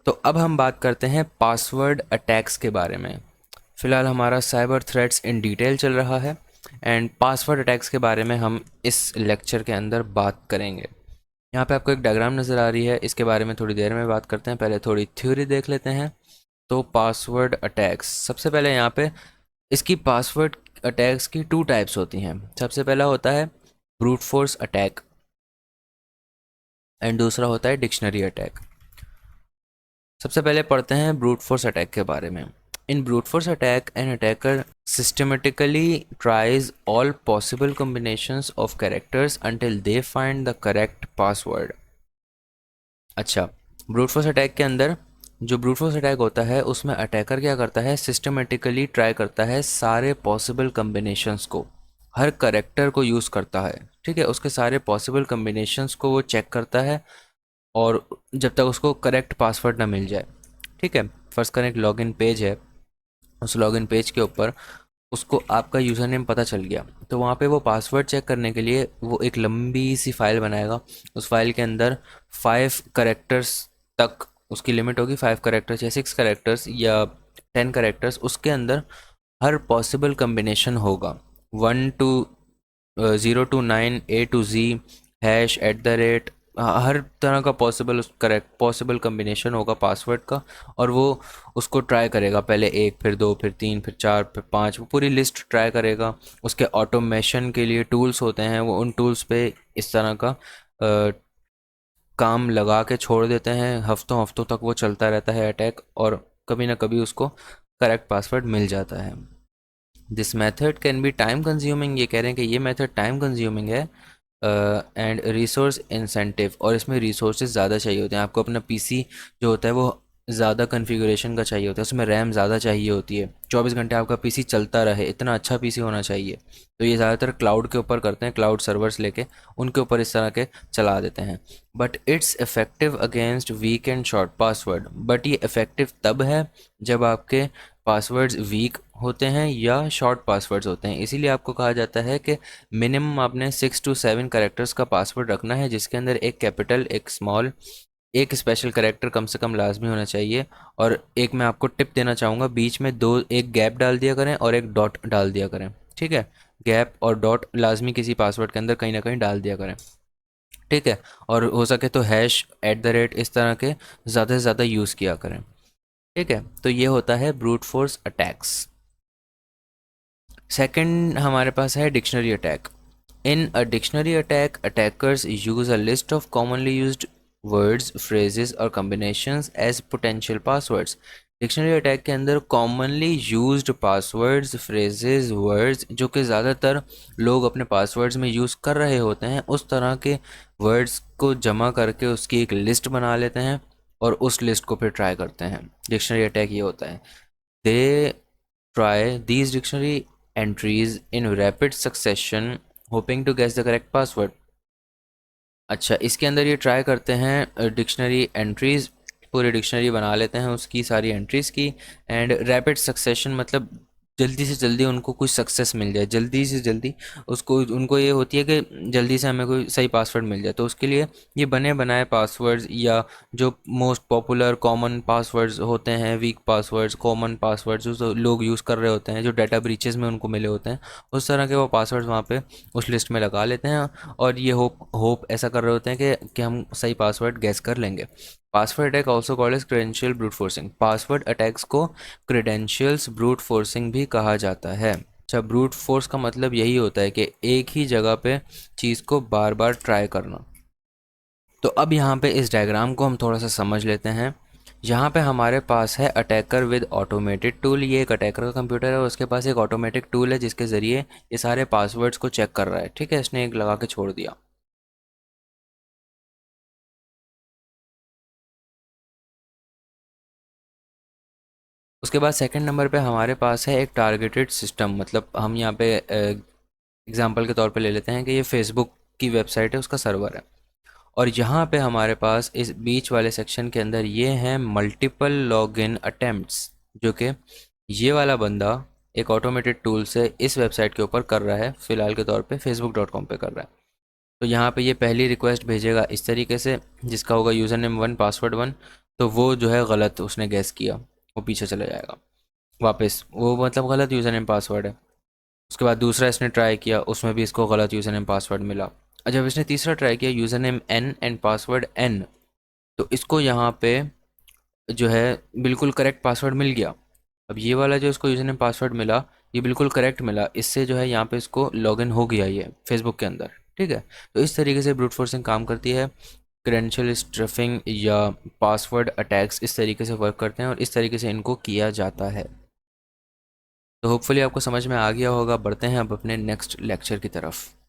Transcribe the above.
तो अब हम बात करते हैं पासवर्ड अटैक्स के बारे में। फ़िलहाल हमारा साइबर थ्रेट्स इन डिटेल चल रहा है एंड पासवर्ड अटैक्स के बारे में हम इस लेक्चर के अंदर बात करेंगे। यहाँ पे आपको एक डायग्राम नज़र आ रही है, इसके बारे में थोड़ी देर में बात करते हैं। पहले थोड़ी थ्योरी देख लेते हैं। तो पासवर्ड अटैक्स, सबसे पहले यहाँ पे इसकी पासवर्ड अटैक्स की टू टाइप्स होती हैं। सबसे पहला होता है ब्रूट फोर्स अटैक एंड दूसरा होता है डिक्शनरी अटैक। सबसे पहले पढ़ते हैं ब्रूट फोर्स अटैक के बारे में। In brute force attack an attacker systematically tries all possible combinations of characters until they find the correct password। अच्छा, ब्रूट फोर्स अटैक के अंदर जो ब्रूट फोर्स अटैक होता है उसमें अटैकर क्या करता है, सिस्टमेटिकली ट्राई करता है सारे पॉसिबल कम्बिनेशंस को, हर करेक्टर को यूज़ करता है। ठीक है, उसके सारे पॉसिबल कम्बिनेशंस को वो चेक करता है और जब तक उसको करेक्ट पासवर्ड ना मिल जाए। ठीक है, फर्स्ट करें एक लॉगिन पेज है, उस लॉगिन पेज के ऊपर उसको आपका यूज़र नेम पता चल गया, तो वहाँ पे वो पासवर्ड चेक करने के लिए वो एक लंबी सी फाइल बनाएगा। उस फाइल के अंदर 5 करेक्टर्स तक उसकी लिमिट होगी, 5 करेक्टर्स या 6 करेक्टर्स या 10 करेक्टर्स, उसके अंदर हर पॉसिबल कम्बिनेशन होगा। 1 to 0 to 9 A to Z #, हर तरह का पॉसिबल कम्बिनेशन होगा पासवर्ड का, और वो उसको ट्राई करेगा। पहले 1, फिर 2, फिर 3, फिर 4, फिर 5, वो पूरी लिस्ट ट्राई करेगा। उसके ऑटोमेशन के लिए टूल्स होते हैं, वो उन टूल्स पे इस तरह का काम लगा के छोड़ देते हैं। हफ्तों हफ्तों तक वो चलता रहता है अटैक, और कभी ना कभी उसको करेक्ट पासवर्ड मिल जाता है। This method can be time consuming, ये कह रहे हैं कि ये मेथड टाइम कंज्यूमिंग है एंड रिसोर्स इंसेंटिव, और इसमें रिसोर्सेज ज़्यादा चाहिए होते हैं। आपको अपना पीसी जो होता है वो ज़्यादा कन्फिगरेशन का चाहिए होता है, उसमें रैम ज़्यादा चाहिए होती है, 24 घंटे आपका पीसी चलता रहे, इतना अच्छा पीसी होना चाहिए। तो ये ज़्यादातर क्लाउड के ऊपर करते हैं, क्लाउड सर्वर्स लेके उनके ऊपर इस तरह के चला देते हैं। But it's effective against weak and short password, but ये इफ़ेक्टिव तब है जब आपके पासवर्ड्स वीक होते हैं या शॉर्ट पासवर्ड्स होते हैं। इसीलिए आपको कहा जाता है कि मिनिमम आपने 6 to 7 करेक्टर्स का पासवर्ड रखना है, जिसके अंदर एक कैपिटल, एक स्मॉल, एक स्पेशल करेक्टर कम से कम लाजमी होना चाहिए। और एक मैं आपको टिप देना चाहूँगा, बीच में एक गैप डाल दिया करें और एक डॉट डाल दिया करें। ठीक है, गैप और डॉट लाजमी किसी पासवर्ड के अंदर कहीं ना कहीं डाल दिया करें। ठीक है, और हो सके तो #, इस तरह के ज़्यादा से ज़्यादा यूज़ किया करें। ठीक है, तो ये होता है ब्रूट फोर्स अटैक्स। सेकंड हमारे पास है dictionary attack. In a dictionary attack, attackers use a list of commonly used words, phrases और combinations as potential passwords. Dictionary attack के अंदर commonly used passwords, phrases, words जो कि ज़्यादातर लोग अपने पासवर्ड्स में यूज़ कर रहे होते हैं, उस तरह के वर्ड्स को जमा करके उसकी एक लिस्ट बना लेते हैं और उस लिस्ट को फिर ट्राई करते हैं। डिक्शनरी अटैक ये होता है। दे try these dictionary entries in rapid succession hoping to guess the correct password। अच्छा, इसके अंदर ये ट्राई करते हैं डिक्शनरी एंट्रीज, पूरी डिक्शनरी बना लेते हैं उसकी सारी एंट्रीज़ की। एंड रैपिड सक्सेशन मतलब जल्दी से जल्दी उनको कुछ सक्सेस मिल जाए, जल्दी से जल्दी उसको, उनको ये होती है कि जल्दी से हमें कोई सही पासवर्ड मिल जाए। तो उसके लिए ये बने बनाए पासवर्ड्स या जो मोस्ट पॉपुलर कॉमन पासवर्ड्स होते हैं, वीक पासवर्ड्स, कॉमन पासवर्ड्स जो लोग यूज़ कर रहे होते हैं, जो डाटा ब्रीचेस में उनको मिले होते हैं, उस तरह के वो पासवर्ड्स वहाँ पे उस लिस्ट में लगा लेते हैं। और ये होप ऐसा कर रहे होते हैं कि हम सही पासवर्ड गैस कर लेंगे। Password attack also called as credential brute forcing. Password attacks को क्रेडेंशियल्स ब्रूट फोर्सिंग भी कहा जाता है। अच्छा, ब्रूट फोर्स का मतलब यही होता है कि एक ही जगह पे चीज़ को बार बार ट्राई करना। तो अब यहाँ पे इस डायग्राम को हम थोड़ा सा समझ लेते हैं। यहाँ पे हमारे पास है अटैकर विद ऑटोमेटेड टूल। ये एक अटैकर का कंप्यूटर है और उसके पास एक ऑटोमेटिक टूल है जिसके ज़रिए ये सारे पासवर्ड्स को चेक कर रहा है। ठीक है, इसने एक लगा के छोड़ दिया। उसके बाद सेकंड नंबर पे हमारे पास है एक टारगेटेड सिस्टम। मतलब हम यहाँ पे एग्जांपल के तौर पे ले लेते हैं कि ये फेसबुक की वेबसाइट है, उसका सर्वर है, और यहाँ पे हमारे पास इस बीच वाले सेक्शन के अंदर ये हैं मल्टीपल लॉगिन अटेम्प्ट्स, जो कि ये वाला बंदा एक ऑटोमेटेड टूल से इस वेबसाइट के ऊपर कर रहा है, फ़िलहाल के तौर पे facebook.com पे कर रहा है। तो यहाँ पे ये पहली रिक्वेस्ट भेजेगा इस तरीके से, जिसका होगा यूज़र नेम 1 पासवर्ड 1। तो वो जो है गलत उसने गैस किया, वो पीछे चला जाएगा वापस, वो मतलब गलत यूज़र नेम पासवर्ड है। उसके बाद दूसरा इसने ट्राई किया, उसमें भी इसको गलत यूज़र नेम पासवर्ड मिला। और जब इसने तीसरा ट्राई किया user name N and password N, तो इसको यहाँ पे जो है बिल्कुल करेक्ट पासवर्ड मिल गया। अब ये वाला जो इसको यूज़र नेम पासवर्ड मिला, ये बिल्कुल करेक्ट मिला, इससे जो है यहाँ पे इसको लॉगिन हो गया ये फेसबुक के अंदर। ठीक है, तो इस तरीके से ब्रूट फोर्सिंग काम करती है। क्रेडेंशियल स्ट्रफिंग या पासवर्ड अटैक्स इस तरीके से वर्क करते हैं और इस तरीके से इनको किया जाता है। तो होपफुली आपको समझ में आ गया होगा। बढ़ते हैं अब अपने नेक्स्ट लेक्चर की तरफ।